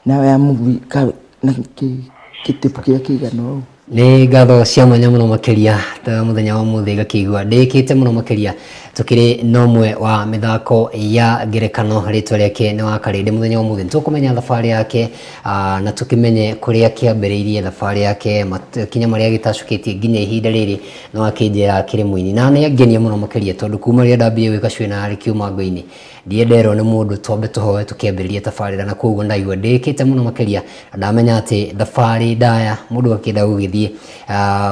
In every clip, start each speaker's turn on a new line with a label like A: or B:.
A: nawe ya movie na kitipu kia kigano
B: ni ngatho cia mwanya muno makiria ta muthenya wa muthi gakigwa ndikite muno makiria tukiri nomwe wa mithako ya ngerekano ritwa riake ni wa Karede muthenya wa muthi tukumenya thabari yake na tukimenye kuria kiambiriirie thabari yake kinya maria gitacukitie nginya ihinda riri no akinjira kiri muini na ni angenia muno makiria tondu kuma ria ndambie wika cwina ari kiuma ngoini ndienderwo ni mundu twambe tuhoe tukiambiriria thabari na koguo ndaigua ndikite muno makiria ndamenya ati thabari ndaya mundu akenda gugithie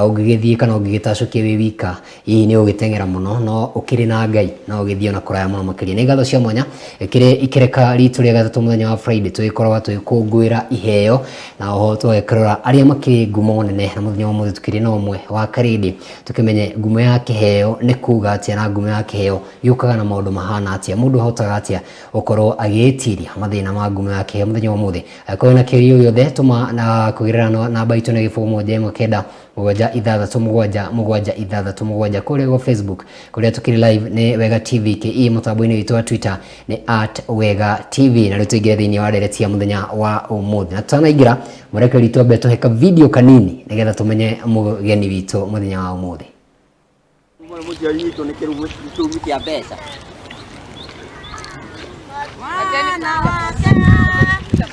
B: ugigithie kana ugigitacukia wi wika hihi ni ugitengera muno no ukiri na Ngai na ugithie na kuraya muno makiria ni ngatho cia mwanya ikireka ritu ria gatatu muthenya wa Friday tuikorwa tuikungwira iheo na oho twekirora aria makiri ngumo nene na muthenya wa muthi tukiri na umwe wa Karede tukimenye ngumo ya kiheo ni kuga atia na ngumo ya kiheo yukaga na maundu mahana atia mundu hotaga atia ukorwo agitiria mathina ma ngumo ya kiheo muthenya wa muthi ko na kirio yothe tuma na kugirira namba itu na gifumo jemo kenda mugwanja ithathatũ mũgwanja ithathatũ mũgwanja kuria go Facebook kuria tukiri live ni Wega TV ke mutambo-ini witu wa Twitter ni @Wega TV na rituingira thiini wa ndereti ya muthenya wa umuthi na tutanaingira murekeri twambe tuheka video kanini nigetha tumenye mugeni witu muthenya wa umuthi
C: muthenya witu ni kirugu kia mbeca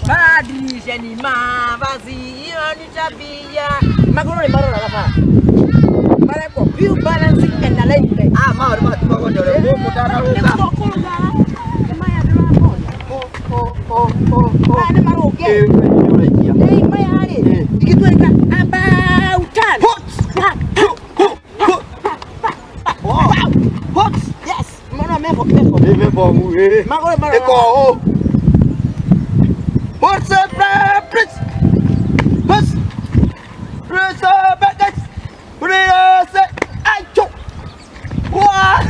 C: badilisheni mavazi hiyo ni tabia magoro marora hapa mara kwa view balancing and alignment mara watu wako ndio mtara ruka kama ya drama ni maroke maya hali ikitweka about hot yes mbona mepo magoro marora eko what's up please bus press back press acho wa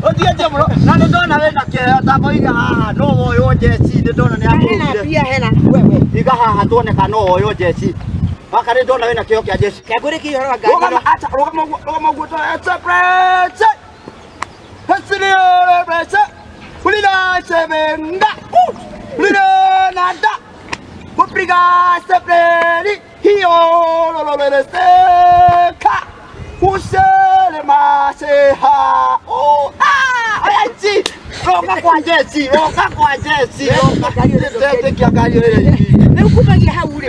C: odia jamro na ndona wena ke ataboiga no moyo jesi ndona ni akugire pia hena wewe iga haha tuone kana oyo jesi bakare ndona wena kio kia jesi kagure ki horo ganga acha rogama guto press hasiri press Ulina semenga, ulina nada, upriga sepreni, hiyo lolole seka, usele maseha, ayachi, roka kwa jesi, roka sete kia kayo lele. Nikupa kia haure.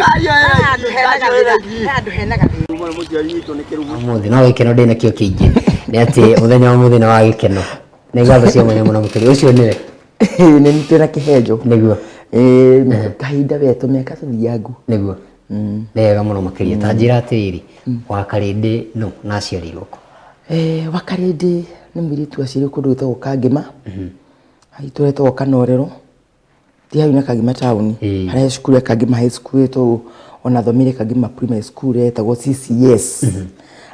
C: Ado hena kabisa. Mwana mmoja yito nekerugu.
B: Umuthi na wikeno ndina kio kingi. Ni ati muthenya wa muthi na wa gikeno. Ni ngatho cia mwanya muno mukiri ucio niwe
A: ni nitira kihejo
B: niguo
A: kahinda wetu miaka tuthiangu
B: niguo wega muno makiria ta njira atiri wa Karede no na aciarirwo ko
A: wa Karede ni mwiritu aciarirwo kundu gwitagwo Kangema aituretwo Kanorero ti hau na Kangema town haria cukuru ya Kangema high school to ona thomire Kangema primary school etagwo CCS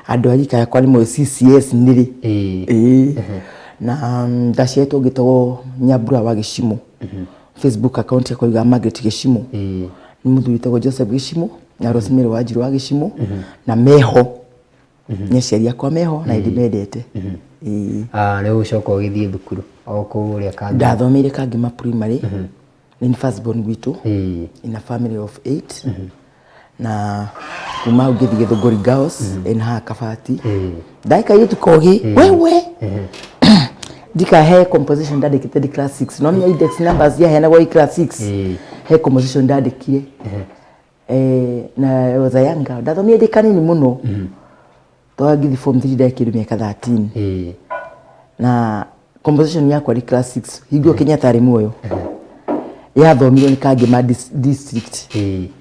A: andu arika yakwa ni mo CCS niri na ndacieto gitagwo Nyambura wa Gicimo Facebook account yako ya Margaret Gicimo ni muthu witagwo Joseph Gicimo na Rosemary Wanjiru wa Gicimo na Meho nyeciari yakwa Meho na indimendete
B: ni ucoka ugithie thukuru o kuria Kangema
A: ndathomire Kangema primary ni first born witu in a family of 8 na kuma ugithi Githunguri Girls in ha Kabati daika yetu kogi wewe dika he composition dedicated class 6 no mia index numbers ya hena wa class 6 he composition dedicated na Rozayanga ndathomia dikanini muno twagithi form 3 dedicated miaka 13 na composition yakwa ri class 6 higwo Kenyatta ari muoyo ya thomiro ni Kangema district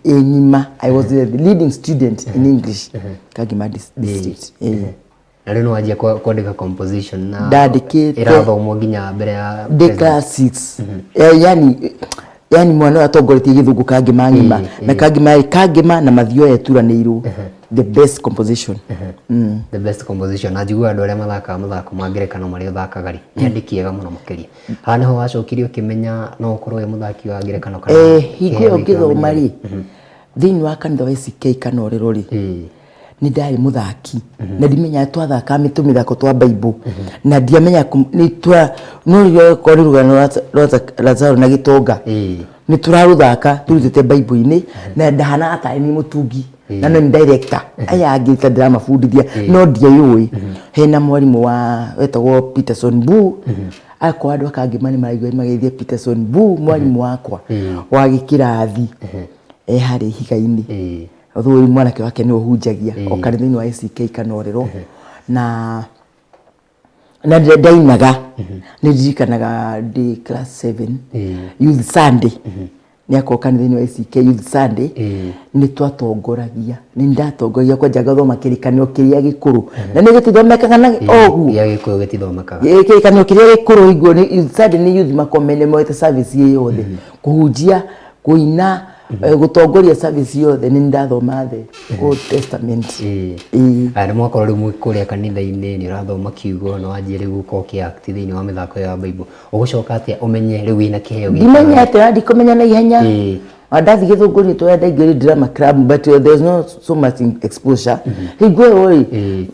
A: enyima I was the leading student in English Kangema district
B: na rino wajia kuandika composition na
A: dedicate
B: irathomwo nginya mbere ya
A: class 6 yani mwana atongoretie Githungu Kangema ngima na Kangema na mathio yeturanirwo the best composition
B: the best composition na njigua andu aria mathako mangerekano maria thakagari nyandikiega muno makiria hana ho wacokirio kimenya no ukorwo ye muthaki wa ngerekano kana
A: higo ngithoma ri thini wa kanitha wa CK Kanorero ri ni ndari muthaki na ndimenya twathaka mithako twa Bible na ndiamenya ni twa no rio ko rugano Lazaro na Gitonga ni turaruthaka turutete Bible-ini na ndahana ata ni mutungi na no director aya agita drama fundithia no ndiayui hena mwarimu wa wetagwo Peterson Bu akwa andu akangi mani maraigua magethia Peterson Bu mwarimu wakwa wa gikirathi hari higa-ini although mwanake wake ni uhunjagia o kanitha-ini wa ACK Kanorero na ndainaga ni ndikanaga di class 7 youth Sunday ni ako kanitha-ini wa ACK youth Sunday ni twatongoragia ni ndatongoragia kwa jaga thoma kirikanio kiria gikuru na ni gitithomekaga na ogu
B: ya gikuru gitithomekaga
A: kirikanio kiria gikuru igwo ni youth Sunday ni youth makomene moete service ye yothe kuhunjia kuina gutongoria service yothe ni ndathoma the Old Testament
B: ari mwako ri mwikuria kanitha-ini ni rathoma kiugo no anjie riu ko ki act thiini wa mithako ya Bible ugucoka atia umenye riu wina kiheo
A: ndimenya ati ndi kumenya na ihenya ndathi githunguri twenda ingiri drama club but there's no so much exposure higwe oi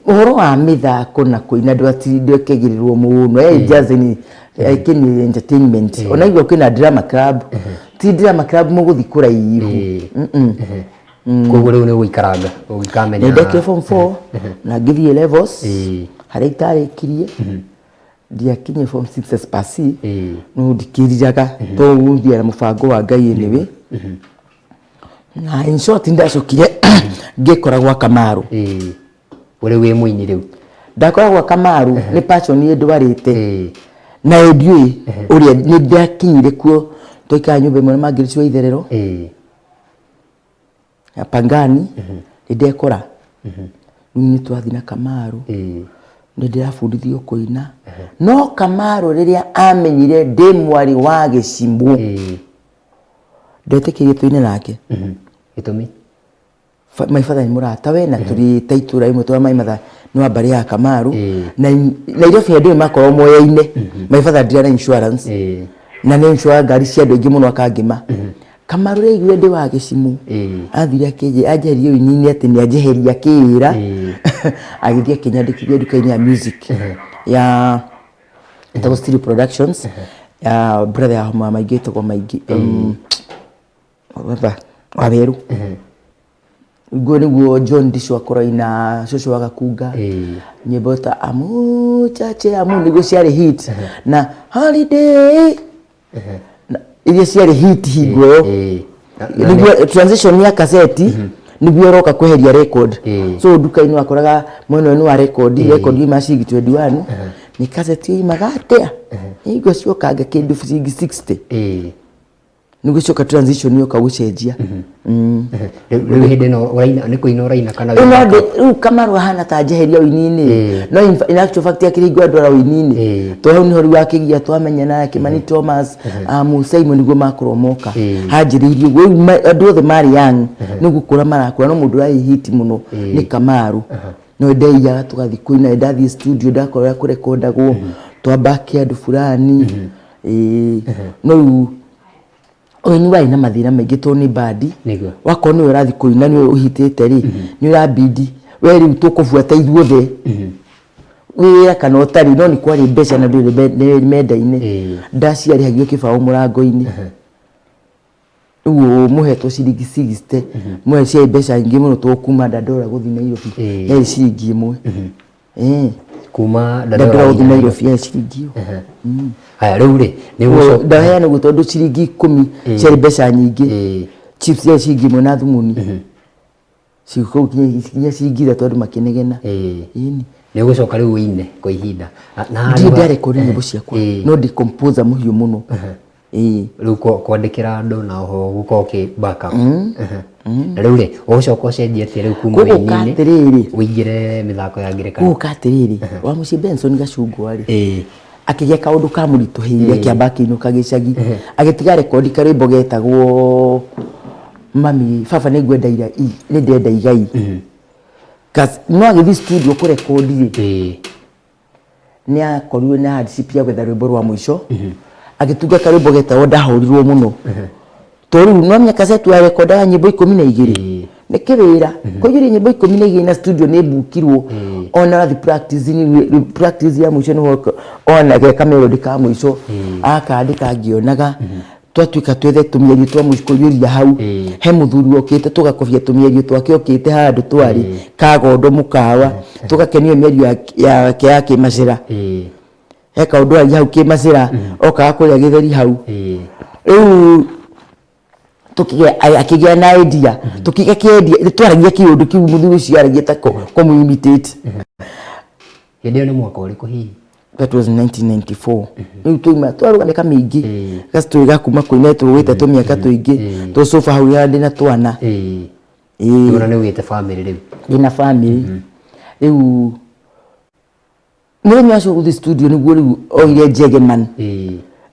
A: uhoro wa mithako na kuina ndwatinde kegirirwo muno just ni kini entertainment onaigwa kwina drama club ti drama club muguthi kuraihu
B: koguo riu ni guikaranga ugikamenya
A: ndeke form 4 na githie levels hari itari kirie ndiakinye form 6 spasi no ndikiriraga to undia na mubango wa Ngai niwe na in short ndacukire ngikoragwa Kamaru
B: uri wi muini riu
A: ndakoragwa Kamaru ni passion ni ndwarite na ediui uria ni ndakinyire kuo toika nyumba imwe magiricwa itherero ya Pangani ndekora ni twathi na Kamaru ni ndirafundithio kuina no Kamaru riria amenyire ndi mwari wa Gicimbu ndetekirie tuine nake
B: gitumi
A: my father ni murata we na turi taitura imwe twa my mother no abari ya Kamaru na Nairobi ndio makoro moya-ine my father ndira insurance na ni insure ngari cia andu aingi muno akangima Kamaru igwe ndi wa Gicimu athire akije ajerie unyini ati ni ajeheria kira agithia kinyandikithia duka-ini ya music ya Tower Studio Productions ya brother ya mama maigito kwa maigi waberu Ngo niguo John Disho akoraina shosho wagakunga nyimbo ta amu chache amu niguo ciari hit na holiday ile ciari hit higo niguo transition ya cassette niguo roka kweheria record so duka-ini wakoraga mweno ni wa record imashigi 21 ni cassette imagatea higo cio kanga kindu 60 niguo coka transition yo kagucenjia
B: riu hindi no uraina ni kuina uraina kana
A: riu Kamaru hana ta jeheria uinini no in actual fact akiringwa ndora uinini to hau ni hori wakigia twamenya na Kimani Thomas Simon niguo makoromoka hanjiririo we andu othe mari young nigukura marakura no mundu ai hit muno ni Kamaru no ndeiya tugathi kuina ndathi studio ndakora kurekondagwo twambaki andu fulani no ni wai na mathina maingi to ni badi wako ni urathi kuina ni uhitete ri ni urabidi we ri tukufuata ithuothe wira kana utari no ni kwari mbeca na ndiri menda-ini ndaciari hagio kibao murango-ini uo muhetwo ciringi 60 mwe cia mbeca ingi muno tukuma Dandora guthi Nairobi ya ciringi imwe
B: kuma
A: Dandora guthi Nairobi ya ciringi
B: haya riu ri ni guco
A: ndaheana gutondu ciringi 10 cia mbeca nyingi chips ya ciringi imwe na thumuni ciko kinya ciringi 3 tondu makinegena ini
B: ni gucoka riu ine kwa ihinda
A: na ndare kuri nyimbo ciakwa no ndi composer muhiu muno
B: riu kwandikira andu na ho guko ki backup riu ri ugucoka ucenjie ati riu kuma ini uingire mithako ya ngerekano
A: guka atiriri wa muci Benson Gacungwa ri akigia kaundu ka murituhiire kiamba kinuka gicagi agitiga record karimbo getagwo mami baba ni ngwenda ira ni ndenda igai kas no agithi studio ku record ni akorirwe na DCP ya gwetha rwimbo rwa mwisho agituga karimbo getagwo ndahurirwo muno Toru no nya cassette ya recorda nyimbo 12 ne kewira ko yiri nyimbo 12 na studio ne bukirwo ona the practice ya mwisho no ona ke kamera ka mwisho akandika ngionaga twatuika twethe tumieri twa mwisho yuri hau he muthuri okite tugakobia tumieri twake okite handu twari kagondo mukawa tugakenio mieri ya kimacira he kaundu ari hau kimacira okaga kuria githeri hau tukiga akigia na idea tukiga kiedia twaragia kiundu kiu muthuri cio aragia ta communicate
B: ndio ni mwaka uri kuhi.
A: That was 1994 riu tuima twaruganeka mingi gasituriga kuma kuina tuwite tumiaka tuingi tu sofa hau ya ndina twana
B: tuna ni wite family riu
A: ina family riu muthenya ucio guthi studio niguo riu oire Jegeman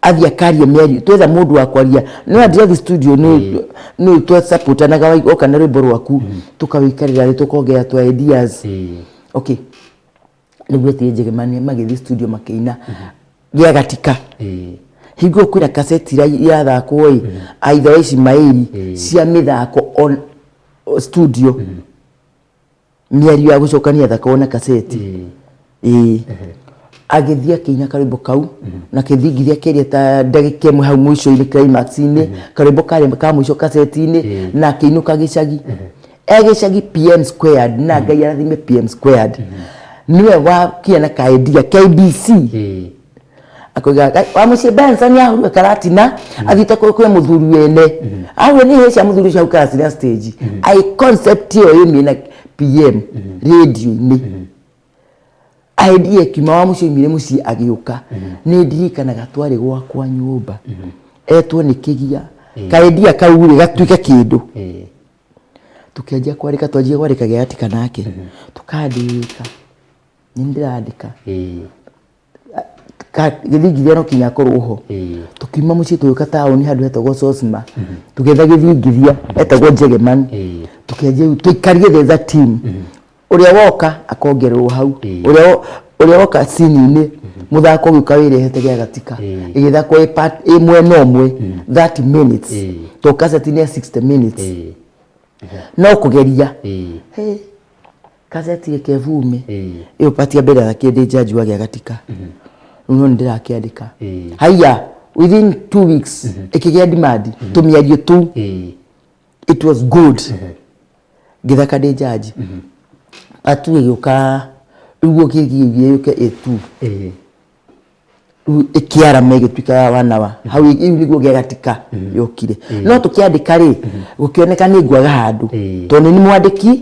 A: athia karia mieri twetha mundu wa kwaria no athia the studio no twa support na gawa oka na rwimbo rwaku tukawikarira ri tukongea twa ideas okay niguo tie Jegeman magithi studio makiina gia gatika higo kwira cassette ya thako aitha Ismaili cia mithako on studio mieri ya gucokania thako na cassette agithia kinya karimbo kau na kithingithia keria ta ndagika imwe hau mwisho ile climax ine karimbo ka mwisho cassette ine na kiinuka gicagi gicagi PM squared na ngai arathime PM squared niwe wa kiana ka idea KBC akoiga wa mucie Benson ya huru karatina athite kwe muthuri wene awe ni hecia muthuri cia ukasira stage I concept yo na PM radio ni idea kima wa mucio imire muci agiuka ni ndirikanaga twari gwakwa nyumba etwo ni kigia ka idea kaure gatuika kindu tukianjia kwarika twajia kwarika giatika nake tukandika nindirandika githingithia no kinya koruho tukima muci tuyuka taoni handu hetagwo Sosma tugetha githingithia etagwo Jegeman tukianjia tuikarie the team uria woka akongerwo hau uria woka scene-ini muthako gika wirehete gia gatika igithako part imwe no mwe 30 minutes to cassette ni 60 minutes no kugeria cassette ikevume iyo patia mbere ya kindi judge wa gia gatika no ndira kiandika haya within 2 weeks ikigia demand tumiario tu it was good githaka ndi judge atu yuka ugo kigiye yuka etu ikiara mege twika wanawa hau niguo gegatika yokire no tukiandika ri gukioneka ni ngwaga handu to ni mwandiki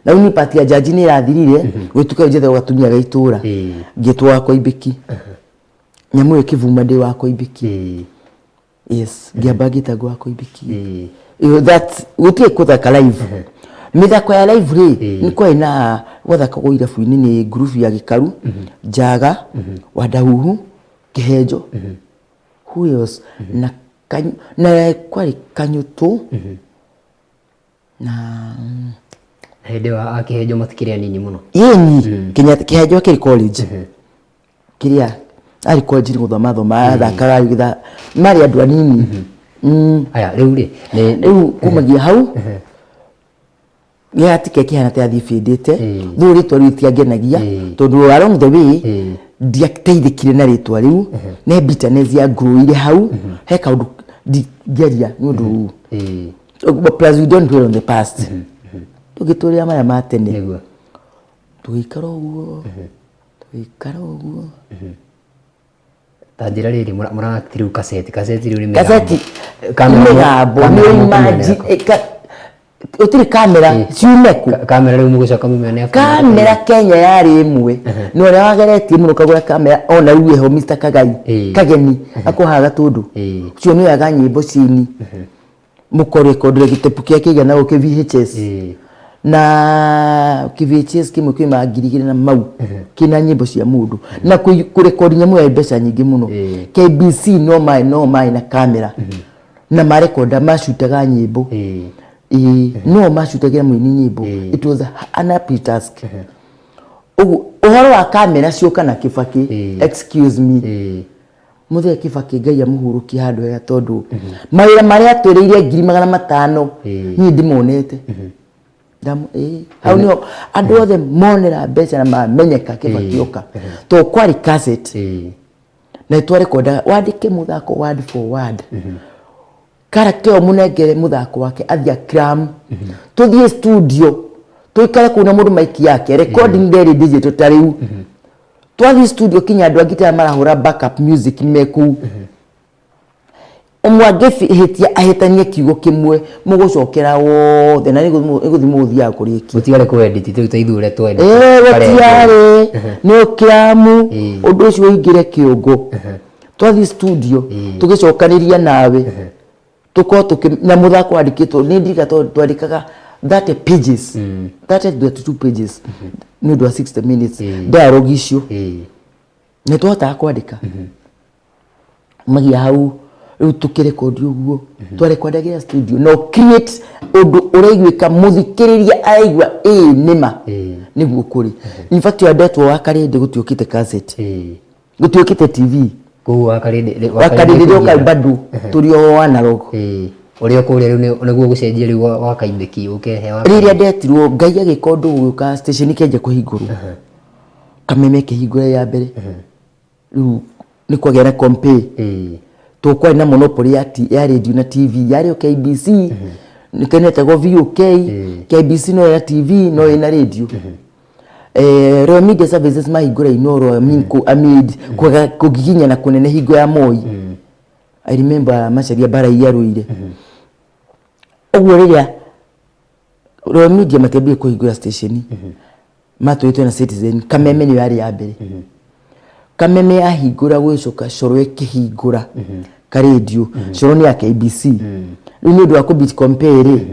A: na uni patia jaji ni rathirire gwituka njethe gatumia gaitura ngitwa kwa ibiki nyamu ikivuma ndi wako ibiki yes giabagita gwako ibiki that utie kuthaka live mithako ya live ri niko ina wathaka go irabu-ini ni group ya Gikaru Njaga Wadahuhu Kihejo who else na kwari Kanyutu na
B: hedewa Kihejo matikiria nini muno
A: yeni Kihejo kiri college kiria ari college ni guthoma thakaga githa mari andu anini
B: aya riu ri
A: kumagia hau ya tike kihana te athifindite thuri twaritia ngenagia tondu along the way ndiateithikire na ritwa riu ne bitterness ya growire hau he kaundu geria nundu plus we don't dwell on the past tugituria maya matene tuikara uguo
B: tajira riri murakitiru cassette riu ni
A: kamera utiri kamera ciumeku
B: kamera riu mugucoka mumene
A: kamera Kenya yari imwe no ria wageretie muno kagura kamera ona riu eho Mr Kagai kageni akuhaga tundu cio ni yaga nyimbo cini mukore kodre gitepu kia kiga na uke VHS na VHS kimwe kwi magirigire na mau kina nyimbo cia mundu na kurekodi nyamu ya mbeca nyingi muno KBC no mai na kamera na marekoda mashutaga nyimbo no mashutagira mwini nyimbo it was an happy task uhoro wa kamera cioka na Kibaki excuse me Muthee Kibaki Ngai amuhurukie handu hega tondu mawira maria atwiriire 500,000 ni ndimonete hau nio andu othe monera mbeca na mamenyeka Kibaki oka to kwari cassette na twarekonda wandike muthako word for word character munengere muthako wake athia cram tuthie studio tuikare kuna mundu maiki yake recording very digital tariu twathie studio kinya andu angite marahura backup music meku umwangefi hitia ahitanie kiugo kimwe mugucokera wothe na niguthimũthia kuriki
B: utigare ku edit tu taithure tu edit
A: gutiare no kiamu undu ucio ingire kiungo twathie studio tugicokaniria nawe tuko na muthako andikitwo ni ndika twandikaga 30 pages 32 pages ni ndo 60 minutes dialogue icio ni twahota kwandika magia hau riu tukirekondi uguo twarekondagira studio no create undu uraiguika muthikiriria aigua nima niguo kuri in fact yandetwo wakarinde gutiukite cassette gutiukite TV
B: ku wakarinde
A: ndio bado turio analog
B: uria kuria riu niguo gucenjia riu wakaimbiki ukehe
A: riria ndetirwo Ngai agikondu guka station kenje kuhingurwo kameme kihingure ya mbere riu ni kwagera compare tukwa na monopoly ya radio na TV yari KBC nikenete go VUK KBC no ya TV no ina radio Royal Media Services mahingura inoro minko amid kugiginya na kunene higo ya Moi I remember macharia bara yaruire ogwo riria Royal Media makebie kuhingura station matwitwe na Citizen kameme ni yari ya mbere kameme ahingura gwicoka coro ikihingura ka radio coro ni ya KBC ni ndu akubit compare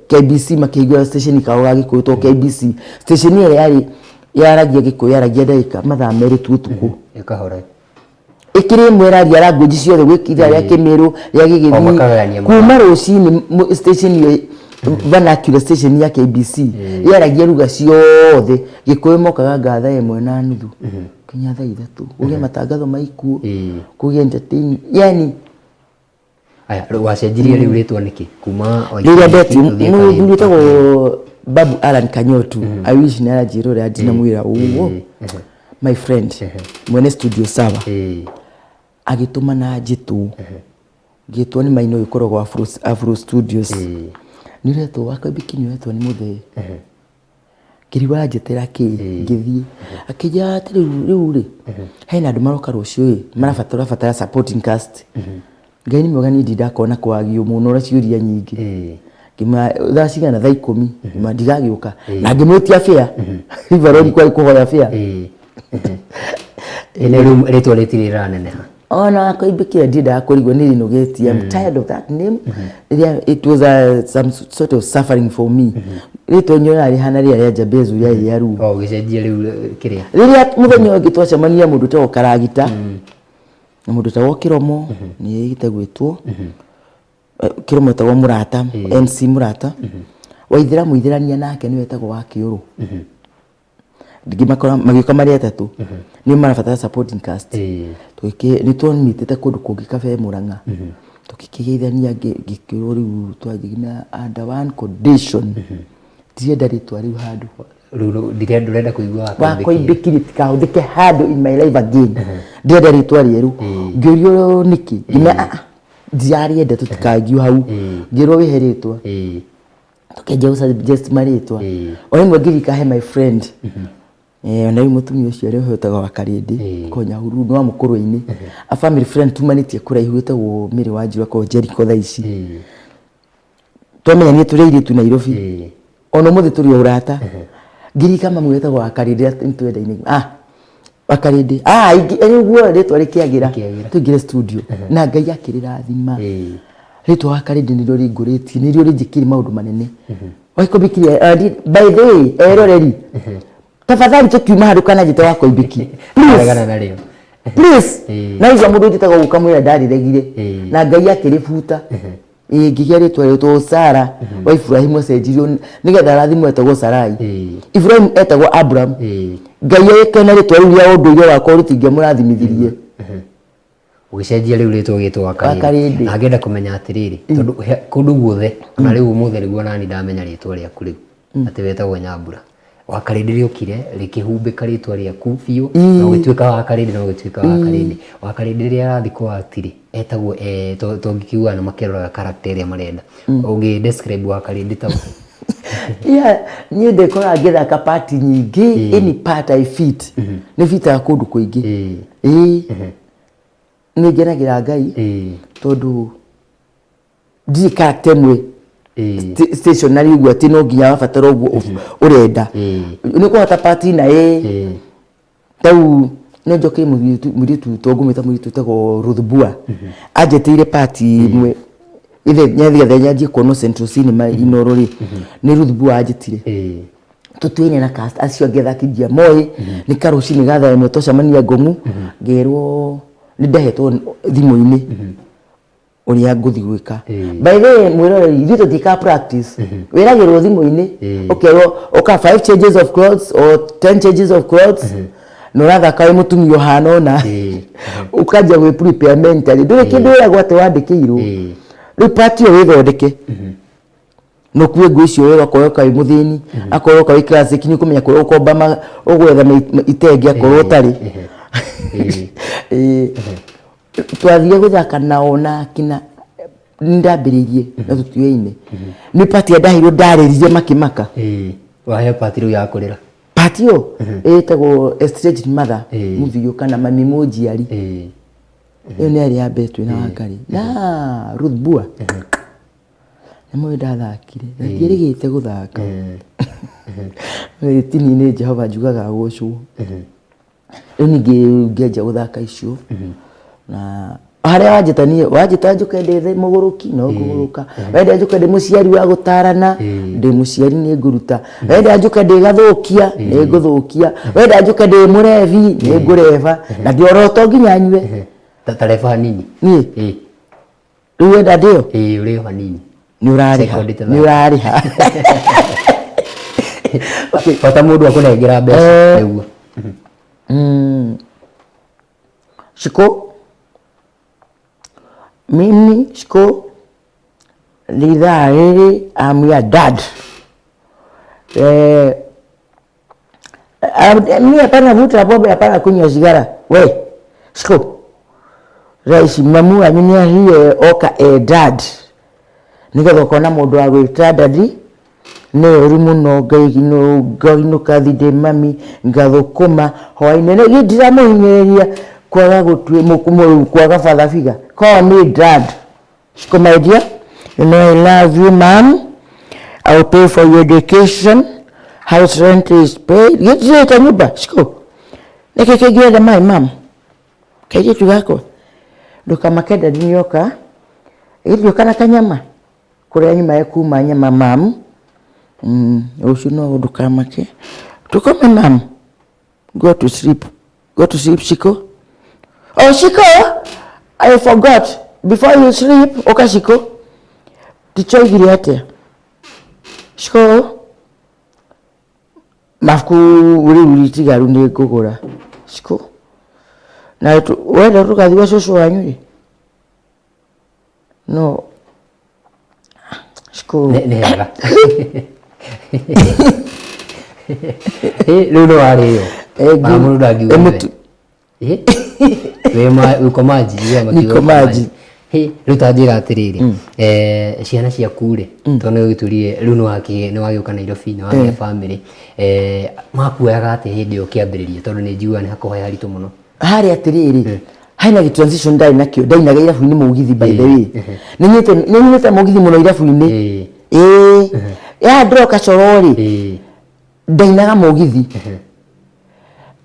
A: KBC makihingura station kaoga gikuitwo KBC station ile yari yaragia gikuyu yaragia dakika mathaa meri tutuku
B: ikahora
A: ikiri mweraria language ciothe gwikira ya Kimiru ya Gigithii kuma rucini station iyo vernacular station ya KBC yaragia ruga ciothe gikuyu mokaga ngatha imwe na nuthu kinya thaa 3 uge matangatho maiku kuge entertain yani
B: aya wacenjirie riu ritwa niki kuma
A: riria ndeti mwitagwo Babu Alan Kanyotu I wish nara jirore adina mwira uwo my friend mwene studio sawa agituma na jitu gitwa ni maino ikoragwo Afro Studios nireto wakabikinyo etwa ni Muthee kiriwa jetera ki ngithie akija riu ri hena andu maroka rucio marafatara supporting cast Ngai ni mwagani ndakona kwagio muno raciuria nyingi kima thacigana thaa 10 mandigagiuka na ngimwetia fare ivarori kwa kuhoya fare
B: ene ritwa ritirira neneha
A: ona koibikira ndida kurigwo ni rinogeti I'm tired of that name it was some sort of suffering for me ritwa nyora ri hana ria ya Jabezu ya yaru
B: gicenjia riu kiria
A: riria muthenya ungi twacemania mundu te okaragita na mundu ta Kiromo ni gitegwitwo Kiromo ta Murata MC Murata waithira muithirania nake ni wetagwo wa Kiuru ndigimakora magika mari atatu ni marafatara supporting cast twike ni twamitete kundu kungi kabe Muranga tukikigeithania Gikiuru riu twajigina under one condition tienda ritwa riu handu
B: ndurenda kuigua
A: wakoimbikiri tikahuthike handu in my life again ndienda ritwa rieru ngirio niki ngina diari ende tutikagio hau ngiro wiheritwa tukenje suggest maritwa oni mwagirika he my friend na mutumia ucio ari hotaga wa Karindi konya huru no amukuru-ini a family friend tumanitie kuraihuite wo miri wa Njirwa ko Jericho thaa ici twamenya ni tureire tu Nairobi ono muthi turi urata ngirika mamu wetagwo wa Karindi ntwenda-ini wa Karindi ari guo ritwa rikiagira tugire studio na Ngai akirirathima ritwa wa Karindi ni rori nguriti ni rori njikiri maundu manene waikobikiri by the way eroreri tafadhali tukiuma handu kana jite wako ibiki please na izo mundu jitagwo gukamwira ndariregire na Ngai akirifuta ngigere twaretwo Sara wa Ibrahim acenjirio nigetha rathimu etagwo Sarai Ibrahim etagwo Abraham Ngai ekena ritwa riu ria unduire wako rutinge murathimithirie
B: ugicenjia riu ritwa gitwa Wakarindi na ngenda kumenya atiriri tondu kundu guothe na riu umuthe niguo nani ndamenya ritwa riaku riu ati wetagwo Nyambura Wakarindi riukire rikihumbika ritwa riaku biu na ugituika Wakarindi na ugituika Wakarindi Wakarindi ria arathi kwa atiri etagwo tongikiuga na makerora character ya marenda ugi describe Wakarindi ta
A: yeah ni ndekora ngithaka part nyingi any part I fit ni vita kundu kuingi ni ngenagira Ngai tondu ndi character mwe stationary ugu ati no nginya wabatara ugu urenda ni kuhota part na tau no njoke muritu togumita muritu tego Ruthbua ajetire part mwe ithe nyathia kono Central Cinema inorori ni Ruthbua ajetire tutwine na cast acio ngethakithia moi ni karuci ni gatha imwe tocamania Ngong'u ngerwo ni ndahetwo thimu-ini uria nguthi gwika by the way mwiroreri thito tika practice wiragirwo thimu-ini ukerwo oka 5 changes of clothes or 10 changes of clothes no rathaka wi mutumio hano na ukaja gwi prepare mentally nduri kindu wiragwo ati wandikirwo ri party o withondeke no kuwe gwicio wega koyoka wi muthini akoroka wi classic ni kumenya ko ukomba ugwetha itenge akorwo tari twathie guthaka nao na kina ndambiririe na tutue-ine ni party ndahirwo ndariririe makimaka
B: wahe party ru ya kurira
A: party yo etagwo Estranged Mother movie kana mami mojiari iyo ni ari ya betu na Wakari na Ruthbua nimo ndathakire ndirigite guthaka tini ni Jehova njugaga gucwo ningi ngeja guthaka icio na haria wajita njuke ndethe muguruki no nguruka wenda njuke ndi muciari wa gutarana ndi muciari ni nguruta wenda njuke ndi gathukia ni nguthukia wenda njuke ndi murevi ni ngureva na ndioroto nginya nyue
B: tarefa hanini
A: ni riu wenda ndio
B: uri hanini
A: ni urariha
B: bata mundu akunengera mbeca niguo
A: Shiko mimi Shiko lidha riri I'm dad mimi hapana vuta pombe hapana kunywa sigara we Shiko raisi mamu aminia hiyo oka dad nigetha kona mundu wa gwita daddy ne rumu no gaino kathide mami ngathukuma hoine ne gidira muhinyeria kwaga gutwe mukumo kwaga father figure call me dad Shiko my dear you know I love you mom I will pay for your education house rent is paid gidira tanyumba Shiko nekekegera my mom kaje tugako ndoka makenda dinyoka ili kana kanyama kuria nyuma yakuma nyama mam ushino ndoka make tukome mam go to sleep Shiko oh Shiko I forgot before you sleep oka Shiko tichoigire ate Shiko mafuku uri tigaru ni gugura Shiko na wenda tukathiwa shosho wanyu no Shiko
B: nehega riu no ariyo mamundu ndangiuga wema uko maji
A: niko maji
B: riu tanjira atiriri ciana ciaku ri tondu giturie riu ni wagiuka Nairobi ni wagĩa family makuoyaga ati hindi yo kiambiriria tondu ni njigua ni hakohoya haritu muno
A: hari atiriri haina transition ndai nakio ndainaga irabu-ini mugithi by the way ninyite mugithi muno irabu-ini ya droka corori ndainaga mugithi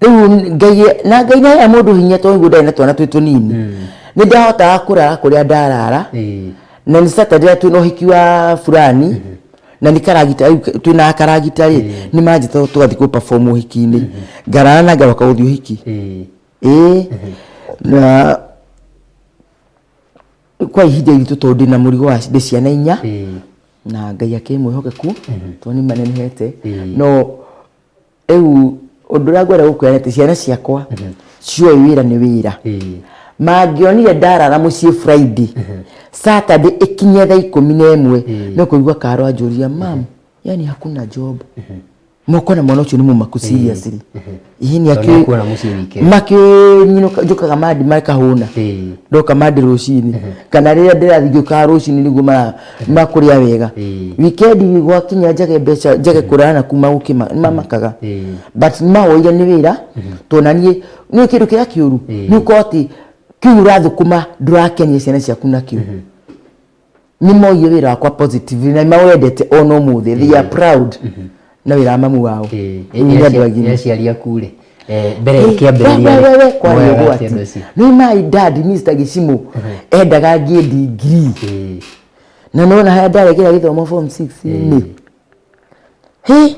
A: riu ngai na ya mundu hinya tongu ndaina twana twitu nini ni ndahota kurara kuria ndarara na ni Saturday tu no hiki wa fulani na ni karagita twina karagita ri ni manjita tugathi ku perform hiki-ini ngarara na ngaroka uthi hiki na kwa ihinda iritu tondu na murigo wa ciana inya na ngai akimwihokeku toni manenehete no eu undu ria ngwenda gukwira ati ciana ciakwa cio wira ni wira mangionire ndarara muciĩ Friday Saturday ikinye thaa 11 no kuigua Karo anjũria mam yani hakuna job mokona mwana ucio ni mumaku seriously ihini
B: akikuona muciĩ wike
A: makĩ njukaga madi makahuna ndoka madi rucini kana rĩrĩa ndĩrathiũka rucini nĩguo makũrĩa wega weekend gwakinya njage mbeca njage kũrana kuma gũkima mamakaga but mawoire nĩ wĩra tonanie nĩ kĩndũ kĩrĩa kĩũru nĩ ukoti kiu rathũkuma ndũrakenia ciana ciaku nakĩo nĩ moire wĩra wakwa positive na mawendete ono mũthĩ they are proud na wĩra mamu wao
B: yaciaria kure mbere kĩambĩrĩria
A: kwa gwati nĩ my dad Mr. Gicimo endaga degree na nona haya ndarekera gĩthomo form 6 nĩ he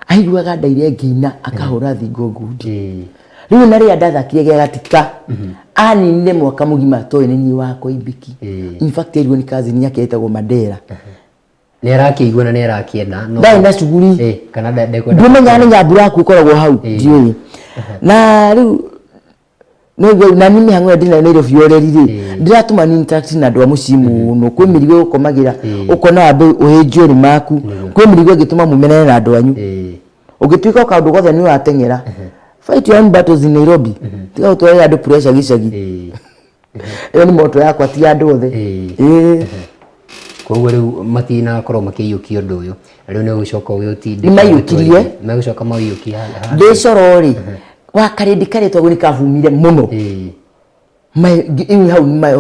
A: aiguaga ndaire ngĩina akahũra thingo ngundi rĩu na rĩrĩa ndathakire gĩa gatika aninire mwaka mũgima toĩ nĩ niĩ wakwa ibiki in fact ĩrwo nĩ cousin yake etagwo Mandela
B: nĩ arakĩigua na nĩ arakĩenda
A: no ndai na shughuli
B: kana ndekwenda
A: ndimenya nĩ nyambura yaku ikoragwo hau ndiũĩ na rĩu no na mimi hang'we ndina Nairobi orerire ndiratuma ni interact na andũ a mũciĩ mũno kwĩ mĩrigo ũkomagira ũkona andũ ũhĩnjio nĩ maku kwĩ mĩrigo ĩngĩtũma mũmenane na andũ anyu ũngĩtuĩka kaũndũ gothe nĩ wateng'era fight your own battles in Nairobi tiga ũtware andũ pressure gĩcagi ĩyo nĩ moto yakwa ti andũ othe
B: koguo rĩu matinakorwo makĩiyũkia ũndũ ũyũ rĩu nĩ gũcoka ũgĩũtinde
A: nĩmaiyũkirie
B: megũcoka maiyũkia
A: ndĩcoro rĩ wa karĩndi karĩtwo nĩ kavumire mũno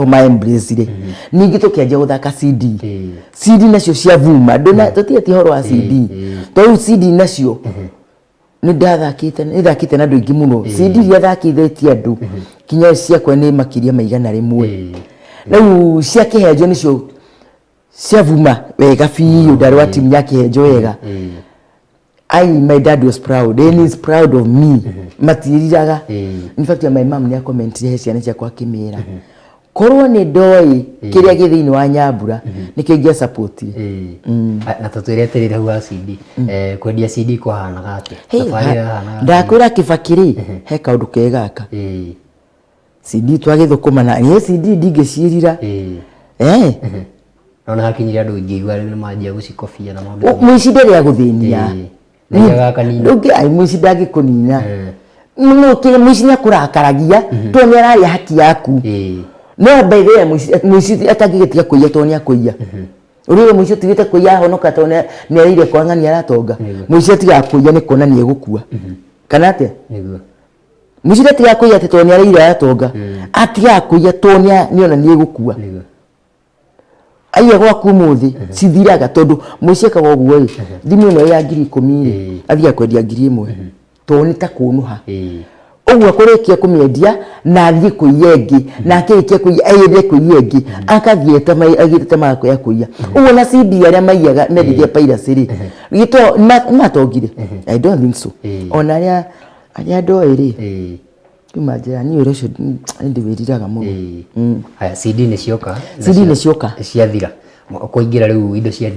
A: ma embrace rĩ ningĩ tũkĩanjia gũthaka CD nacio cia vuma ndona tũtieti horo wa CD tondũ CD nacio nĩ ndathakĩte na andũ aingĩ mũno CD iria thakithĩtie andũ kinya ciakwa nĩ makĩria maigana rĩmwe rĩu cia kĩhenjo nĩcio cia vuma wega biũ ndarĩ wa timu ya kĩhenjo wega my dad was proud and he's proud of me matiriraga in fact my mom nĩ acommentire he ciana ciakwa akĩmĩra korwo nĩ ndoĩ kĩrĩa gĩ thĩinĩ wa Nyambura nĩkĩo ingĩa support
B: na tũtwĩre atĩrĩrĩ hau ha CD kwendia CD kũhanaga atĩa
A: ndakwĩra kĩbakĩrĩ he kaũndũ kegaka CD twagĩthũkũma na niĩ CD ndingĩciirira
B: ona hakinyire andũ ingĩigua nĩ manjia gũcikobia na
A: maũndũ mũici ndarĩ agũthĩnia
B: nĩaga kanini
A: ai mũici ndangĩkũnina no kile mũici nĩ akũrakaragia to nĩ ararĩa haki yaku no by the way mũici atangĩgĩtiga kũiya to nĩ akũiya ũrĩwe mũici tigĩte kũiya honoka to nĩ arĩire kwanga nĩ aratonga mũici atiga kũiya nĩ kuona nĩ egũkua kana atĩa mũici atiga kũiya to nĩ arĩire aratonga atiga kũiya to nĩ ona nĩ egũkua aiya gwaku mũthĩ cithiraga tondu mũici ekaga ũguo ĩ thimũ ĩno ya 10,000 athiga kwendia 1,000 to nĩ ta kũnuha ũguo kũrĩkia kũmĩendia na athiĩ kũiya ĩngĩ na akĩrĩkia kũiya aĩrĩre kũiya ĩngĩ akathiĩte agĩte mako ya kũiya ũguo na CD arĩa maiyaga mendirie piracy rĩ gĩto matongire I don't think so ona arĩa ndoĩ rĩ imagine ni ore should ndiwiriraga muno
B: haya CD nĩ cioka ciathira kũingĩra rĩu indo cia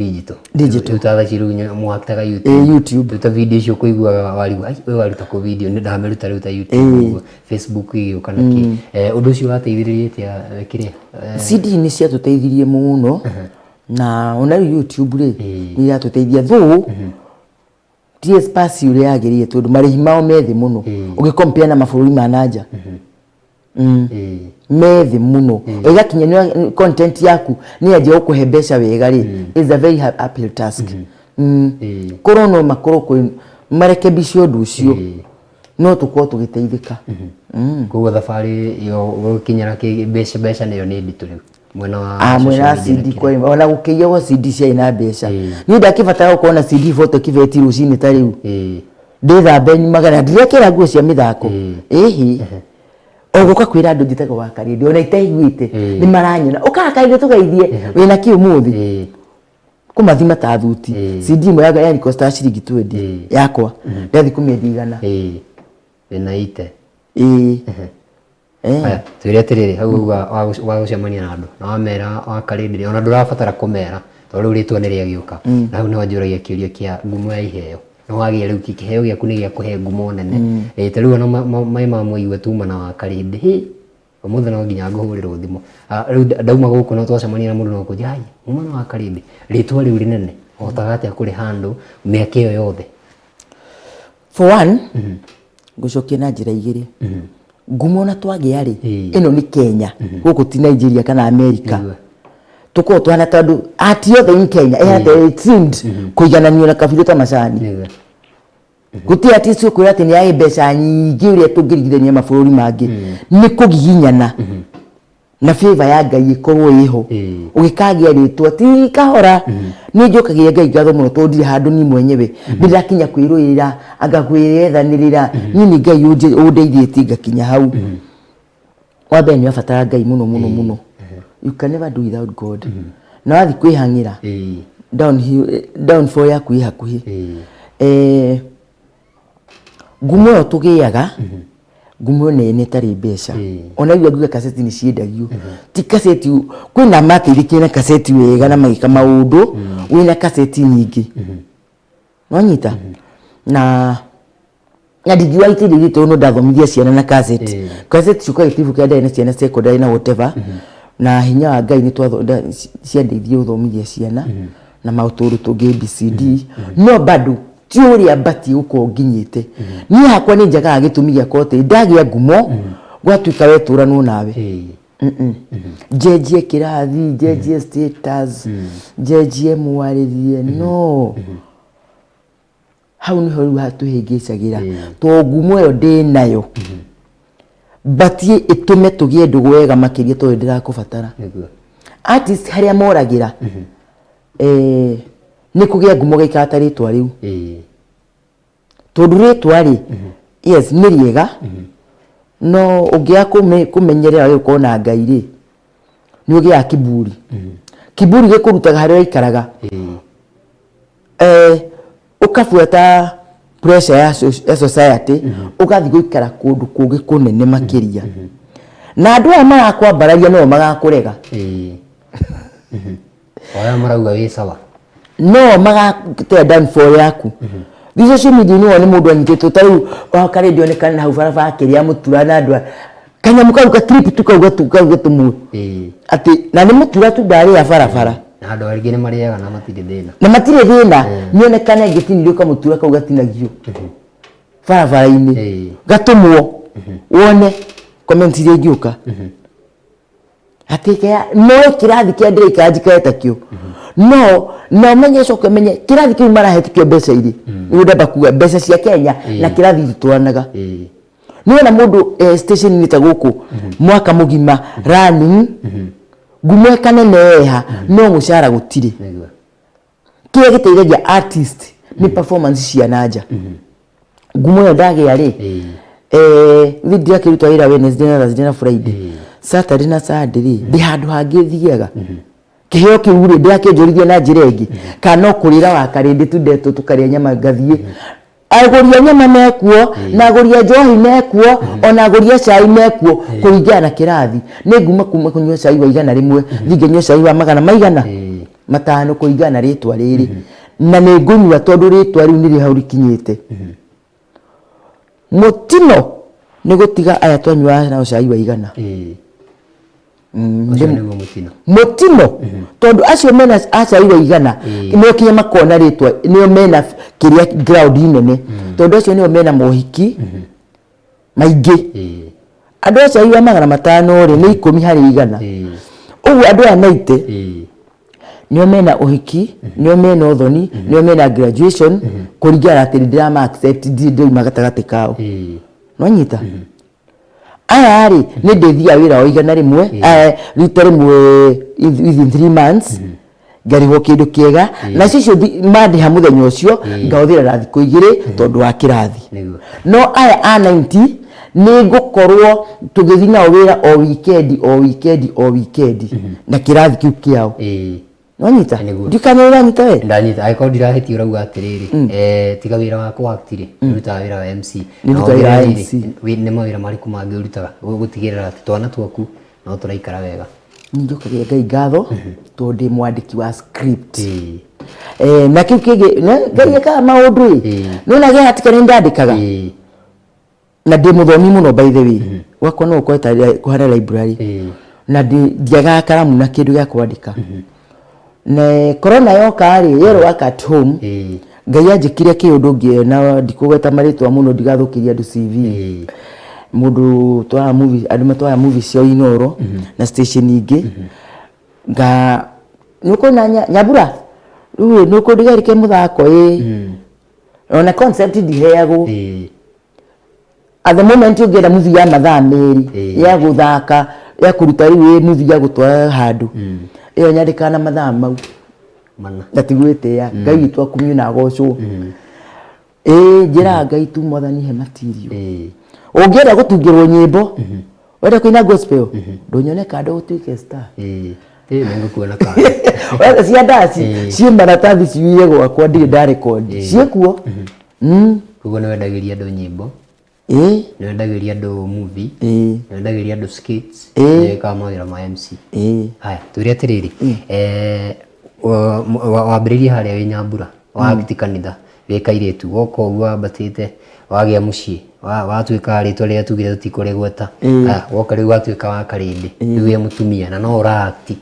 B: digital utaga ciru mwaktaga YouTube ta video icio kũiguaga warigu we waruta ko video nĩ ndameruta rĩu ta YouTube Facebook iyo kana ki ũndũ ũcio wateithĩrĩrie tia kire
A: CD nĩ ciatũteithirie mũno na ona YouTube rĩ nĩ yatũteithia though tie space ule yagĩrĩye tondu marĩhi mao methi mũno ũgĩcompare na mabũrũri ma nanja methi mũno igakinya content yaku nĩ yaje gũkũhe mbeca wega rĩ is a very uphill task korwo no makorwo kwĩ marekebici ũndũ ũcio no tũkorwo tũgĩteithĩka
B: koguo thabarĩ yo gũkinyĩra mbeca nayo nĩ nditũ rĩu mwena
A: wa CD kwa ona gũkĩiya gwa CD cia ina mbeca nĩ ndakĩbatara gũkorwo na CD photo kĩbeti rũcinĩ ta rĩu ndĩthambe magana ndirekĩra nguo cia mĩthako ĩhĩ ũgũka kwĩra andũ njĩtagwo wa Karĩndĩ ona itaiguĩte nĩ maranyona ũkaga Karĩndĩ tũgeithie wĩna kĩ ũmũthĩ kũmathima ta thuti CD ĩmwe ya costa ciringi 20 yakwa ndathi kũmĩendia 100
B: wĩna ite twĩre atĩrĩrĩ hau wa gũcemania na andũ na wamera wa Karĩndĩ ona ndũrabatara kũmera tondũ rĩu rĩtwa nĩ rĩagĩũka na hau nĩ wanjũragia kĩũria kĩa ngumo ya iheo no wage riu kiheo gyaku ni gya kuhe ngumo nene tariu no mai mamwe iwe tuma na Karindi hi omuthe no nginya nguhurirwo thimo riu ndauma guku no twacemania na mundu no kujai mumana wa Karindi ritwa riu rinene otaga atia kuri handu miaka iyo yothe
A: for one gucokia na njira igiri ngumo na twagia ri ino ni Kenya guku ti Nigeria kana America tuko twana tondu ati yothe in Kenya ate seemed kuigananio na kabila ta macani guti ati cio kwira ati ni ai mbeca nyingi uria tungirigithania mabũrũri mangi ni kugiginyana na favor ya Ngai ikorwo iho ugikagia ritwa ti kahora ni njokagia Ngai ngatho muno tondire handu ni mwenyewe ndirakinya kwirũira anga kwĩrethanĩrĩra ni Ngai undeithĩtie ngakinya hau wambe ni abatara Ngai muno you can never do without God na wathi kwĩhang'ĩra downfall yaku ĩ hakuhĩ ngumo yo tugiaga ngumo nene tari mbeca ona igwa nguga kaseti ni ciendagio ti kaseti kwina matirikina kaseti wega na magika maundu wina kaseti nyingi wanyita na ndigiwa itiri gitu no ndathomithia ciana na kaseti cuka itivu kia ndai na ciana secondary na whatever na hinya wa Ngai ni twathonda ciandeithie uthomithia ciana na mauturu tungi ABCD no bado tiuria bati uko nginyite ni hakwa ni njaga gitumia kote ndagia ngumo gwatuika weturanu nawe jejie kirathi jejie status jejie muwaririe no hau ni ho hatuhingicagira to ngumo yo ndi nayo bati itume tugie ndugu wega makiria to ndirakubatara artist haria moragira ni kugia ngumo gaika ataritwa riu tondu ritwa ri yes ni riega no ugia kumenyerera ri ukona Ngai ri ni ugia kiburi kiburi gikurutaga haria ikaraga ukafuata pressure ya society ugathi guikara kundu kungi kunene makiria na andu aya marakwambararia no magakurega
B: oya marauga wi sawa
A: no magate downfall yaku bizo shimi dinu ni mundu anyitete tariu wakare ndionekana na hufarafa akiria mutura na andu kanya mukaruka trip tukauga tumu ati na ni mutura tu ndari ya farafara
B: na andu arigi ni mariaga na matire thina
A: nionekana ngitinirio ka mutura kauga tinagio farafara ini gatumwo wone comment ile ngiuka atikaya no kirathi kia ndire kajikaeta kio no menye coke menye kirathi kiu marahetikio mbeca iri ni ndaba kuga mbeca cia Kenya na kirathi tutwanaga niona mundu station ni ta guku mwaka mugima running ngumo kaneneha no mushara gutire kile giteithagia artist ni performance cia nanja ngumo yo ndagia ri video kirutwa ira Wednesday na Thursday na Friday Saturday na Sunday ndi handu hangithiaga kiheo kiuri ndakinjurithia na njiregi kana kurira wa Karindi tundeto tukaria nyama ngathie aguria nyama mekuo na aguria njohi mekuo ona aguria cai mekuo kuringana na kirathi ni nguma kuma kunywa cai wa igana rimwe thinge nywa cai wa magana maigana matano kuringana ritwa riri na ni ngunywa tondu ritwa riu niri hau rikinyite mutino ni gutiga aya twanywa na cai wa igana mutino tondu acio mena acai wa igana no kinya makona ritwa nio mena kiria ground nene tondu acio nio mena mohiki maingi andu acai wa magana matano ri ni 10 hari igana ugu andu a 90 nio mena uhiki nio mena uthoni nio mena graduation kuringana ati ndirama accept ndio magatagati kao no nyita aya ari ni ndethia wira wa igana rimwe rita rimwe within 3 months ngariho kindu kiega na cicio mandi ha muthenya ucio ngauthira rathi kuigire tondu wa kirathi no aya a 90 ni ngukorwo tugithina wira o weekend na kirathi kiu kiao wanyita ndikana nyita we
B: ndanyita aiko ndiraheti urauga atiriri tiga wira wako waktire ruta wira wa MC
A: ruta wira wa MC
B: ni mawira mariku mangi urutaga gutigirira ati twana twaku no turaikara wega
A: njokagia Ngai ngatho tondu mwandiki wa script na kiu kige ngai ka maundu nona ge hatika ndandikaga na ndi muthomi muno by the way wako no kweta kuhara library na ndiaga karamu na kindu gya kwandika na corona yoka ri yero waka at home ngai anjikire kiundu ngi na ndikugweta maritwa muno ndigathukiria ndu CV mundu twa movie aduma twa movie cio Inoro na station ingi nga nuko na nyabura nuko ndigarike muthako ona concept ndiheago at the moment you get a movie ya mathaa meri ya guthaka ya kuruta riwe movie ya gutwara handu iyo nyandika na mathaa mau
B: mana
A: ndatigwite ya ngai twa kumyu na gocwo njira ngai tu mwathani he material ungienda gutungirwo nyimbo wenda kuina gospel ndonyone kado utuike star
B: mengo kuona kado
A: wenda cia dance cie maratathi ciuye gwakwa ndi record cie kuo
B: kugo wendagiria ndo nyimbo wendagiria ndo movie wendagiria ndo skits kama mawira ma MC haya turia tiriri wambiriria haria wi Nyambura wagiti kanitha wikairetu woko uwa batite wagia mucii watuika ritwa ria tugire tutikore gweta woka riu watuika wa Karindi riu wi mutumia na no urati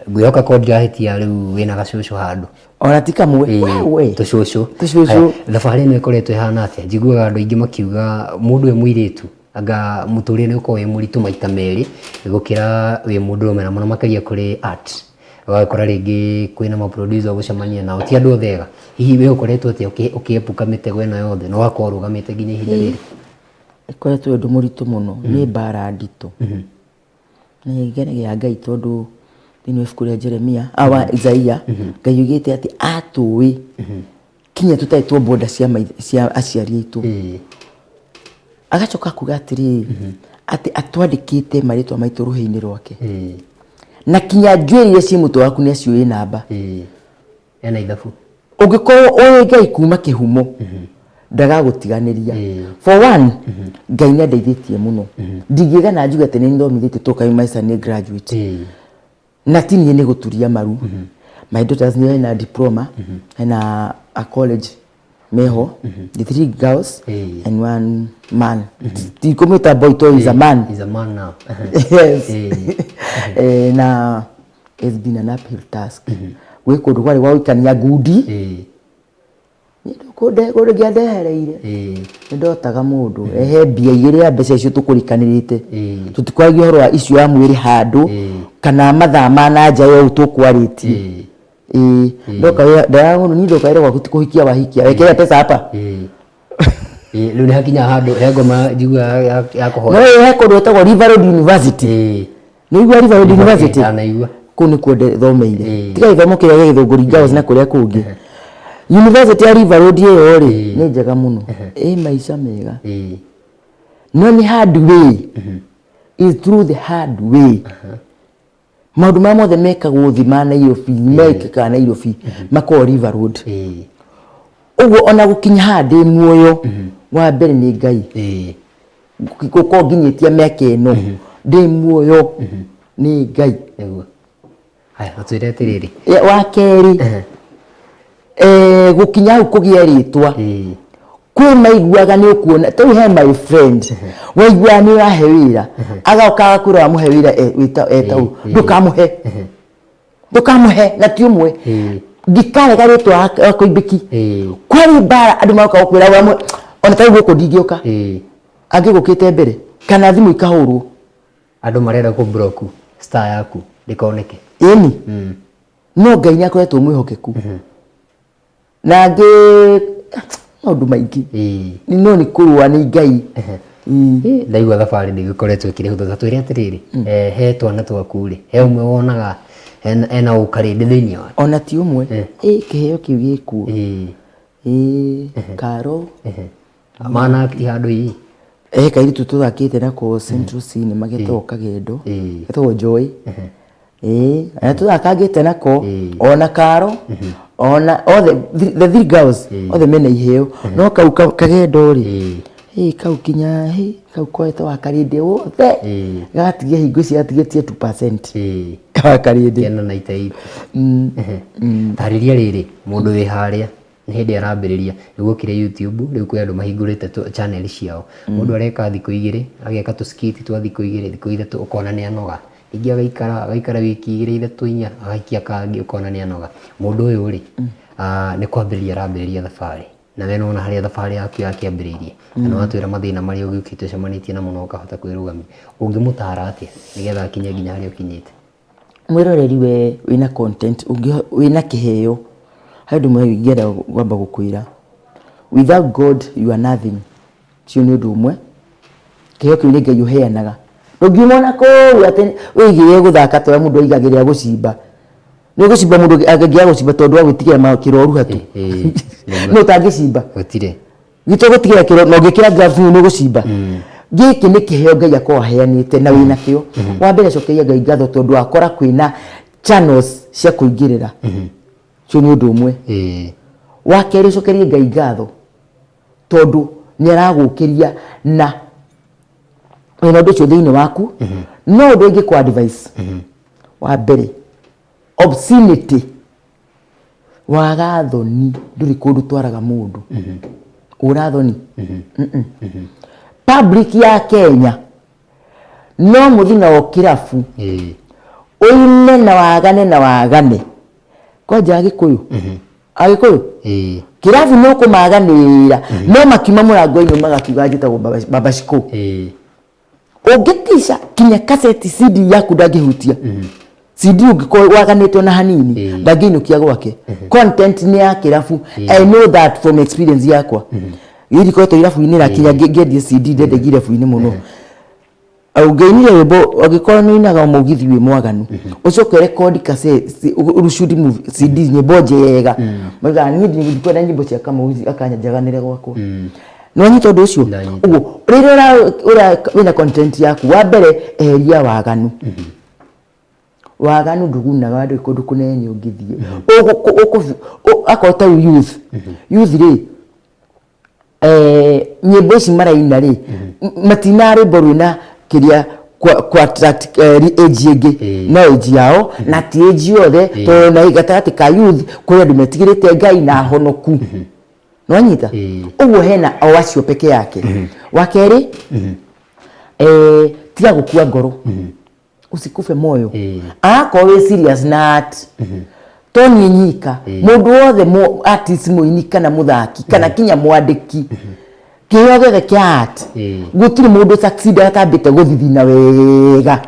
B: ngwioka ko ndirahitia riu wina gacucu handu
A: ona tika mwe we
B: tucucu thabari ino ikoretwo ihana atia njiguaga andu aingi makiuga mundu we muiritu anga muturire ni uko wi muritu maita meri gukira wi mundu umena muno makaria kuri art wakora ringi kwina ma producer gucemania nao ti andu othega hihi we ukoretwo atia ukiepuka mitego ino yothe no wakora ugamite nginya ihinda riri
A: ikoretwo ndu muritu muno ni bara ndito ni ngene ya ngai tondu thini ibuku ria Jeremia awa Isaia ngai ugite ati atui kinya tutaitwo boda cia aciari aitu agacoka kuga atiri ati atwandikite maritwa maitu ruhi-ini rwake na kinya njwiri cia mutu waku ni acio namba
B: ena ithabu
A: ungikorwo oye ngai kuma kihumo ndaga gutiganiria for one ngai ni ndeithitie muno ndigiga na njuga tene nthomithite toka maisa ni graduate na tini ni guturia maru my daughters ni na diploma na a college meho the 3 girls and 1 man the commuter boy to is a man
B: now
A: yes na it's been an uphill task we kundu gwari wa ikania ngudi kode giandehereire ndotaga mundu ehe mbia iria mbeca icio tukurikanirite tutikwagi horo wa icio ya mwiri handu kana mathaa ma nanja yo tukwaritie ndoka ndago ni ndoka ire gwaku kuhikia wahikia wekea pesa hapa
B: riu ni hakinya handu hengoma njigua ya kuhora
A: no he kundu etagwo River Road University ni igua River Road University
B: anaigua
A: kuni kwende thomeire tiga ithomo kiria githunguri girls na kuria kungi University ya River Road yo ri ni njega muno maisha mega no ni hard way is through the hard way maundu ma mothe mekagwo thimana iyo fi mekaka na iyo fi mako River Road ugo ona gukinya handi muoyo wa mbere ni ngai guko nginyitia meke no ndi muoyo ni ngai
B: haya atwire tiriri
A: wa keri gukinya kugia ritwa kwi maiguaga ni ukuona tu he my friend waigua ni wahe wira agaoka kura wa muhe wira etau ndukamuhe na ti umwe gikare garitwa akoibiki kwari bara andu mauka gukwira wamwe ona tai guko ndingioka angi gukite mbere kana thimu ikahurwo
B: andu marenda ku block star yaku ndikoneke
A: ini no ngai ni akoretwo mwihokeku na ngi maundu maingi no ni kurua ni ngai
B: ndaigua thabari ni gikoretwo kiri hutho twire atiriri he twana twaku ri he umwe wonaga ena ukarindi thiini wa
A: ona ti umwe kiheo kiu gikuo karo
B: mana ihandu ii
A: kairitu tuthakite nako Central Cinema getwo kagendo getwo Joy ana tuthakagite nako ona karo ona the 3 girls othe mena iheo no kau kagendo ri kau kinya kau koeta wa karinde wothe gatigia hingo cia tigetie 2% Karidi
B: kena na itaiti tariria riri mundu wi haria ni hindi arambiriria igukire YouTube riu kwi andu mahingurite channel ciao mundu areka thiku 2 ageka tu skit twa thiku 2 thiku 3 ukona ni anoga ingi agaikara wiki 2 3 4 agaikia kangi ukona ni anoga mundu uyu ri ni kwambiriria arambiriria thabari na we nona haria thabari yaku yakiambiririe na watwira mathina maria ugiukite cemanitie na muno ukahota kwirugamia ungimutara atia nigetha akinye nginya haria ukinyite
A: mwiroreri we wina content wina kiheo handu mwe ngera gwamba gukwira without God you are nothing cio ni undu umwe kiheo kiu ni Ngai uheanaga ndungiumona ko wigire guthaka to mundu aigagiria gucimba ni gucimba mundu agigia gucimba tondu wa gutigira makiroru hatu no tangicimba
B: gutire
A: gito gutigira kiro no gikira grafu ni gucimba giki ni kiheo Ngai akwa heanite na wina kio wa mbere cokeria Ngai ngatho tondu akora kwina channels cia kuingirira cio ni undu umwe wa keri cokeria Ngai ngatho tondu ni aragukiria na wina undu cio thiini waku no undu ingi kwa advice wa mbere obscenity wagathoni nduri kundu twaraga mundu urathoni public ya Kenya no muthina o kirafu uine na wagane koja agikuyu agikuyu kirafu no kumaganira no makima murango-ini magakiuga njita babashiko ungitisha kinya cassette CD yaku ndangihutia CD ungiko waganitwo na hanini ndangiinukia gwake content ni ya kirafu I know that from experience yakwa yiri ko to irafu ni la kinya ngedie CD ndende girafu ni muno augainire webo agikora no inaga umugithi wi mwaganu ucoke record cassette urushudi movie CD nyimbo njega maga ni ndikwenda nyimbo cia kama akanyajaganire gwakwa no nyito ndo ucio ugo rira wina content yaku wa mbere eria waganu nduguna wandu ikundu kunene ungithie akota youth ri nyimbo ici maraina ri matinari boruna kiria kwa attract age ingi na age yao na ti age yothe to na igatati ka youth kuria ndimetigirite Ngai na honoku no nyita uguo hena o acio peke yake wa keri tiga gukua ngoro usikufe moyo ako we serious nat toni nyika mundu wothe artist muini kana muthaki kana kinya mwandiki kiyogere kyat gutiri mundu succeed atambite guthithina wega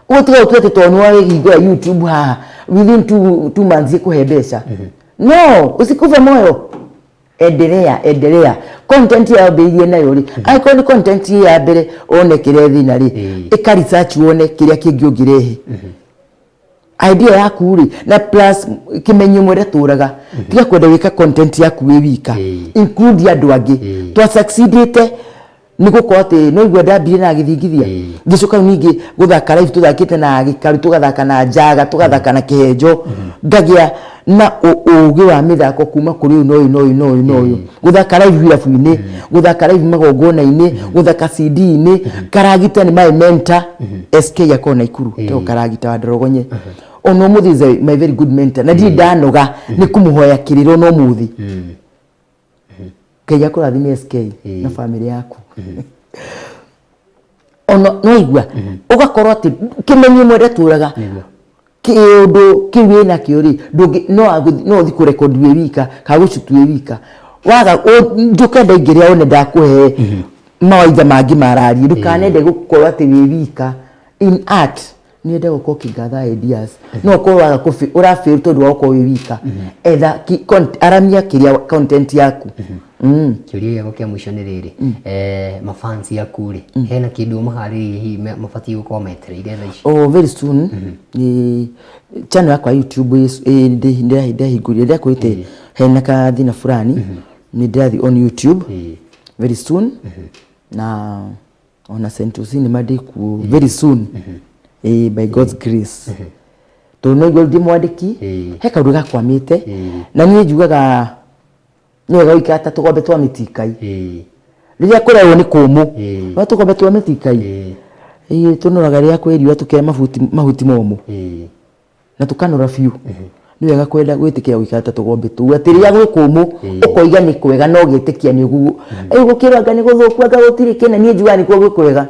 A: utiga utwete tonu wa hingura YouTube ha within 2 months ikuhe mbeca no usikufe moyo endelea content ya beire nayo ri icon content ya mbere one kire thina ri ika research wone kiria kingi ungirehe idea yaku ri na plus kimenye mwere turaga tiga kwenda wika content yaku we wika include andu angi twa succeedite niguko ati no igwe ndambire na githingithia gicoka ningi guthaka live tuthakite na gikaru tugathaka na njaga tugathaka na kihenjo ngagia na ugi wa mithako kuma kuri no guthaka live irafu-ini guthaka live magongona-ini guthaka CD-ini karagita ni my mentor SK yakona ikuru to karagita wa Ndorogonye ono muthize my very good mentor na ndi ndanoga ni kumuhoya kiriro no muthi Ngai akurathime SK na family yaku ono no igwa ugakorwo ati kimenye mwere turaga kiundu kiwi na kiuri ndungi no thi ku record we wika ka gucutu we wika waga ndukenda ingiria one ndakuhe mawaitha mangi marari ndukanende gukorwo ati we wika in art niende gukorwo kingatha ideas no ko waga kufi urafeel tondu wako we wika etha aramia kiria content yaku
B: kiuria yako kia mwisho ni riri mafans yaku ri hena kindu mahari hi mafati gukorwo metereire tha ici
A: oh very soon channel yakwa YouTube ndahingũrire ndakwĩte hena ka thina fulani ni ndathi on YouTube very soon na ona sentusi ni madiku very soon by God's grace to no igwe ndi mwandiki he kaundu gakwamite na niĩ njugaga ni wega ikata tugombe twa mitikai riria kurewo ni kumu no tugombe twa mitikai tunoraga ria kweriwa tukea mahuti momo na tukanora biũ nĩ wega kwenda gwĩtĩkia gũikara ta tũgombe tũu atĩ rĩrĩa gwĩ kũmũ ũkoiga nĩ kwega no gĩtĩkia nĩ guo gũkĩra anga nĩ gũthũku anga gũtirĩ kĩna niĩ njugaga nĩ kuo gwĩ kwega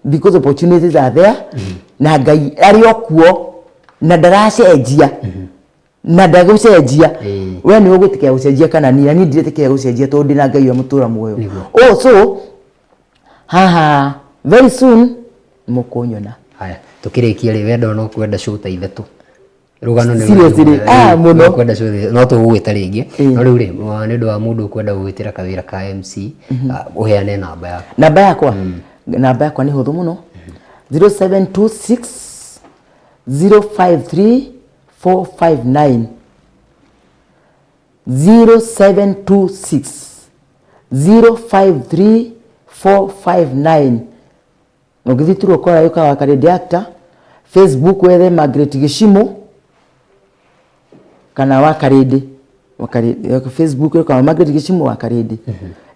A: because opportunities are there na Ngai arĩ o kuo na ndaracenjia na ndagũcenjia we nĩ ũgwĩtĩkia gũcenjia kana niĩ ndiretĩkia gũcenjia tondũ ndĩ na Ngai wa mũtũra muoyo so haha very soon mũkũnyona.
B: Haya tukirikia ri wenda no kwenda show ta ithatũ rugano nĩ
A: seriously
B: muno kwenda show no tũgũgwĩta rĩngĩ no rĩu rĩ nĩ ũndũ wa mũndũ kwenda gũgwĩtĩra kawĩra ka MC uheane namba yakwa namba yakwa nĩ hũthũ mũno 0726 053 459 0726 053 459 Nogithi turo kora yuka wa Karede Actor Facebook wethe Margaret Gishimo kana wa Karede Facebook yuka Margaret Gishimo wa Karede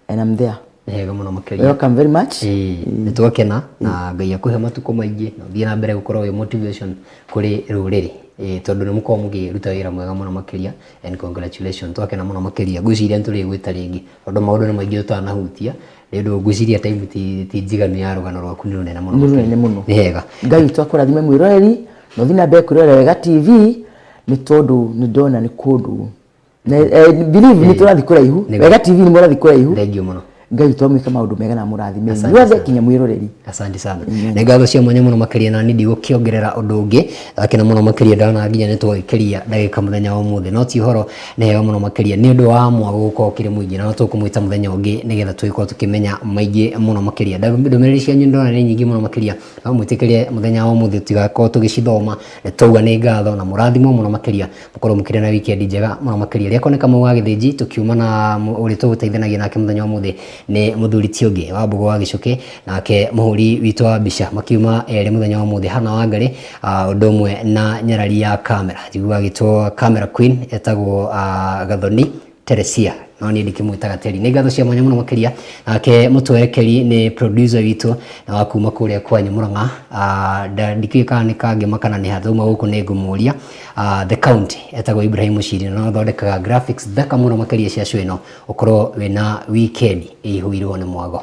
B: and I'm there. Muno makĩria.
A: Welcome very much.
B: Nĩ twakena na Ngai akuhe matuko maingĩ na thiĩ na mbere gũkorwo motivation kũrĩ rũrĩrĩ tondũ nĩ mũkorwo mũkĩruta wĩra mwega mũno makĩria and congratulations twakena mũno makĩria ngwĩciria tũrĩ gwĩta rĩngĩ tondũ maũndũ nĩ maingĩ tũtanahutia nĩ ũndũ ngwĩciria time ti njiganu ya rũgano rwaku nĩ rũnene mũno. Nĩ hega.
A: Ngai twakũrathime mwĩroreri no thiĩ na mbere kwĩrorera wega TV nĩ tondũ nĩ ndona nĩ kũndũ believe nĩ tũrathiĩ kũraihu wega TV nĩ mũrathiĩ kũraihu.
B: Thank you mũno.
A: Ngai twamwĩka maũndũ mega na mũrathime inyuothe kinya mwĩroreri.
B: Asante sana. Nĩ ngatho cia mwanya mũno makĩria na nĩ ndigũkĩongerera ũndũ ũngĩ akĩna mũno makĩria ndana nginya nĩ twagĩkĩria ndagĩka mũthenya wa ũmũthĩ no ti horo nĩ hega mũno makĩria nĩ ũndũ wa mwago gũkorwo kĩrĩ mũingĩ na no tũkũmwĩta mũthenya ũngĩ nĩgetha tũgĩkorwo tũkĩmenya maingĩ mũno makĩria ndũmĩrĩri cianyu ndona nĩ nyingĩ mũno makĩria no mwĩtĩkĩrie mũthenya wa ũmũthĩ tũgakorwo tũgĩcithoma twauga nĩ ngatho na mũrathimo mũno makĩria mũkorwo mũkĩrĩ na weekend njega mũno makĩria rĩa koneka Kamau wa Gĩthĩnji tũkiuma na ũrĩa tũgũteithanagia nake mũthenya wa ũmũthĩ nĩ Mũthuri Tionge wa Mbogo wa Gĩcũkĩ nake mũhũri witũ wa mbica makiuma erĩ mũthenya wa mũthĩ Hana Wangari ũndũ ũmwe na nyarari ya kamera njiguaga gĩtwo camera queen etagwo Gathoni Teresia no niĩ ndikĩmwĩtaga Teri nĩ ngatho cia mwanya mũno makĩria nake mũtwerekeri nĩ producer witũ na wa kuma kũrĩa kwanyu Mũrang'a ndikĩkaga nĩ kangĩma kana nĩ hathauma gũkũ nĩ ngũmũria the county etagwo Ibrahim Muciri no thondekaga graphics thaka mũno makĩria cia show ĩno ũkorwo wĩna weekend ĩihũirwo nĩ mwago.